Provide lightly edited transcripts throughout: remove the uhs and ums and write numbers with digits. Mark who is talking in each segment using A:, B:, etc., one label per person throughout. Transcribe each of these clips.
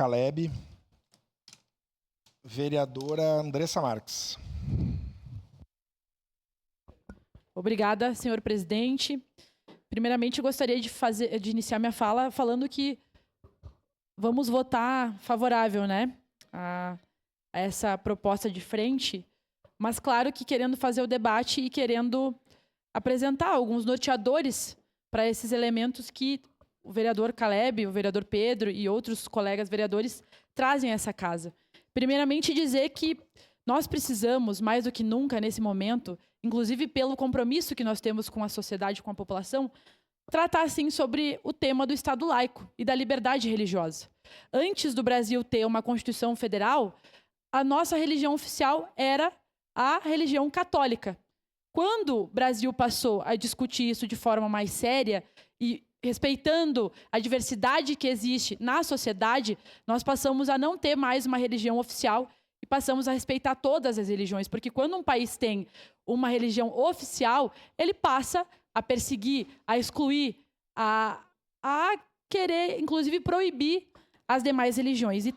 A: Caleb. Vereadora Andressa Marques.
B: Obrigada, senhor presidente. Primeiramente, eu gostaria de iniciar minha fala falando que vamos votar favorável, né, a essa proposta de frente, mas claro que querendo fazer o debate e querendo apresentar alguns norteadores para esses elementos que o vereador Caleb, o vereador Pedro e outros colegas vereadores trazem a essa casa. Primeiramente, dizer que nós precisamos, mais do que nunca nesse momento, inclusive pelo compromisso que nós temos com a sociedade, com a população, tratar, sim, sobre o tema do Estado laico e da liberdade religiosa. Antes do Brasil ter uma Constituição Federal, a nossa religião oficial era a religião católica. Quando o Brasil passou a discutir isso de forma mais séria e respeitando a diversidade que existe na sociedade, nós passamos a não ter mais uma religião oficial e passamos a respeitar todas as religiões. Porque quando um país tem uma religião oficial, ele passa a perseguir, a excluir, a querer, inclusive, proibir as demais religiões. E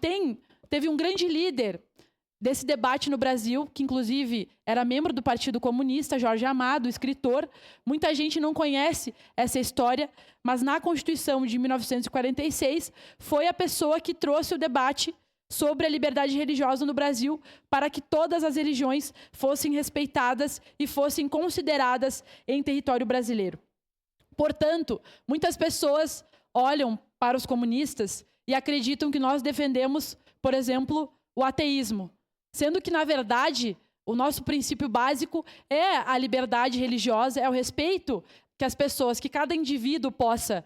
B: teve um grande líder desse debate no Brasil, que inclusive era membro do Partido Comunista, Jorge Amado, escritor. Muita gente não conhece essa história, mas na Constituição de 1946 foi a pessoa que trouxe o debate sobre a liberdade religiosa no Brasil para que todas as religiões fossem respeitadas e fossem consideradas em território brasileiro. Portanto, muitas pessoas olham para os comunistas e acreditam que nós defendemos, por exemplo, o ateísmo, sendo que, na verdade, o nosso princípio básico é a liberdade religiosa, é o respeito que as pessoas, que cada indivíduo possa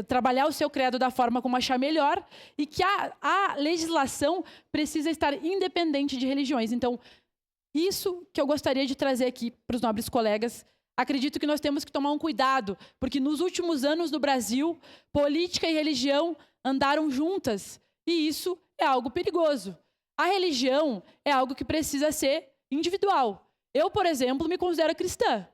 B: trabalhar o seu credo da forma como achar melhor e que a legislação precisa estar independente de religiões. Então, isso que eu gostaria de trazer aqui para os nobres colegas. Acredito que nós temos que tomar um cuidado, porque nos últimos anos no Brasil, política e religião andaram juntas e isso é algo perigoso. A religião é algo que precisa ser individual. Eu, por exemplo, me considero cristã.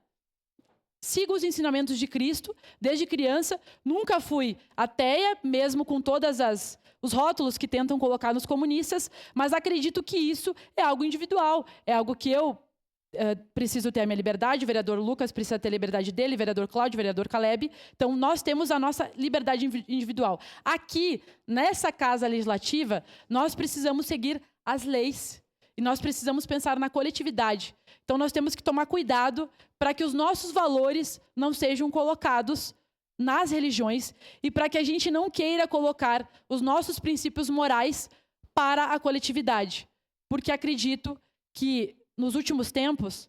B: Sigo os ensinamentos de Cristo desde criança. Nunca fui ateia, mesmo com todos os rótulos que tentam colocar nos comunistas, mas acredito que isso é algo individual. É algo que eu preciso ter a minha liberdade, o vereador Lucas precisa ter a liberdade dele, o vereador Cláudio, o vereador Caleb. Então, nós temos a nossa liberdade individual. Aqui, nessa casa legislativa, nós precisamos seguir as leis e nós precisamos pensar na coletividade. Então, nós temos que tomar cuidado para que os nossos valores não sejam colocados nas religiões e para que a gente não queira colocar os nossos princípios morais para a coletividade. Porque acredito que, nos últimos tempos,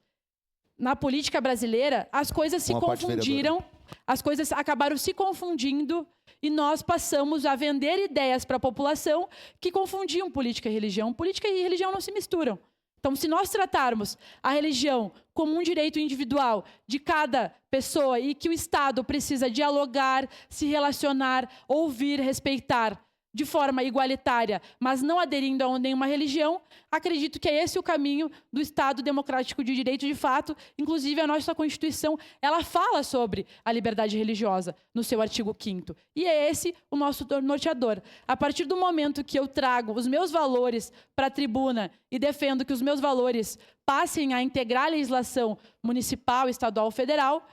B: na política brasileira, as coisas se confundiram, as coisas acabaram se confundindo e nós passamos a vender ideias para a população que confundiam política e religião. Política e religião não se misturam. Então, se nós tratarmos a religião como um direito individual de cada pessoa e que o Estado precisa dialogar, se relacionar, ouvir, respeitar de forma igualitária, mas não aderindo a nenhuma religião, acredito que é esse o caminho do Estado democrático de direito de fato. Inclusive, a nossa Constituição, ela fala sobre a liberdade religiosa no seu artigo 5º. E é esse o nosso norteador. A partir do momento que eu trago os meus valores para a tribuna e defendo que os meus valores passem a integrar a legislação municipal, estadual, federal,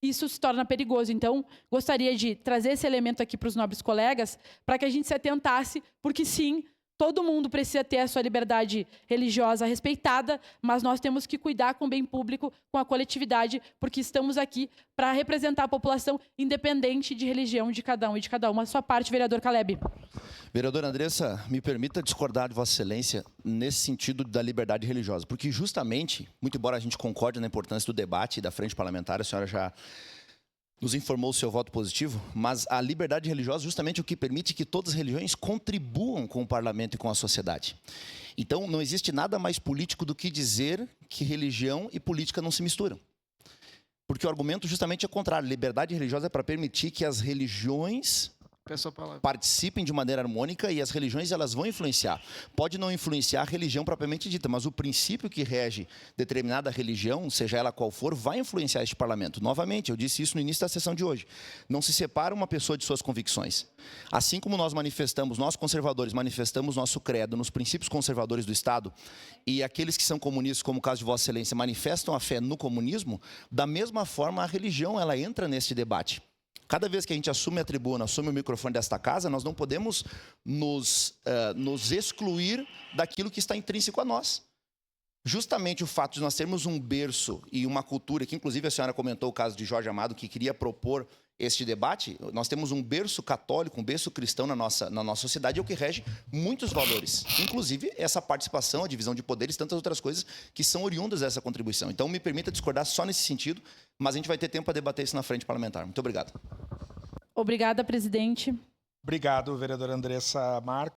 B: isso se torna perigoso. Então, gostaria de trazer esse elemento aqui para os nobres colegas, para que a gente se atentasse, porque sim, todo mundo precisa ter a sua liberdade religiosa respeitada, mas nós temos que cuidar com o bem público, com a coletividade, porque estamos aqui para representar a população, independente de religião de cada um e de cada uma. A sua parte, vereador Caleb.
C: Vereadora Andressa, me permita discordar de Vossa Excelência nesse sentido da liberdade religiosa, porque justamente, muito embora a gente concorde na importância do debate e da frente parlamentar, a senhora já nos informou o seu voto positivo, mas a liberdade religiosa justamente é o que permite que todas as religiões contribuam com o parlamento e com a sociedade. Então, não existe nada mais político do que dizer que religião e política não se misturam. Porque o argumento justamente é o contrário. Liberdade religiosa é para permitir que as religiões
D: Peço a palavra.
C: Participem de maneira harmônica e as religiões elas vão influenciar. Pode não influenciar a religião propriamente dita, mas o princípio que rege determinada religião, seja ela qual for, vai influenciar este parlamento. Novamente, eu disse isso no início da sessão de hoje. Não se separa uma pessoa de suas convicções. Assim como nós manifestamos, nós conservadores manifestamos nosso credo nos princípios conservadores do Estado e aqueles que são comunistas, como o caso de Vossa Excelência, manifestam a fé no comunismo, da mesma forma a religião ela entra nesse debate. Cada vez que a gente assume a tribuna, assume o microfone desta casa, nós não podemos nos excluir daquilo que está intrínseco a nós. Justamente o fato de nós termos um berço e uma cultura, que inclusive a senhora comentou o caso de Jorge Amado, que queria propor este debate, nós temos um berço católico, um berço cristão na nossa sociedade, é o que rege muitos valores. Inclusive essa participação, a divisão de poderes, tantas outras coisas que são oriundas dessa contribuição. Então me permita discordar só nesse sentido, mas a gente vai ter tempo para debater isso na frente parlamentar. Muito obrigado.
B: Obrigada, presidente.
A: Obrigado, vereadora Andressa Marques.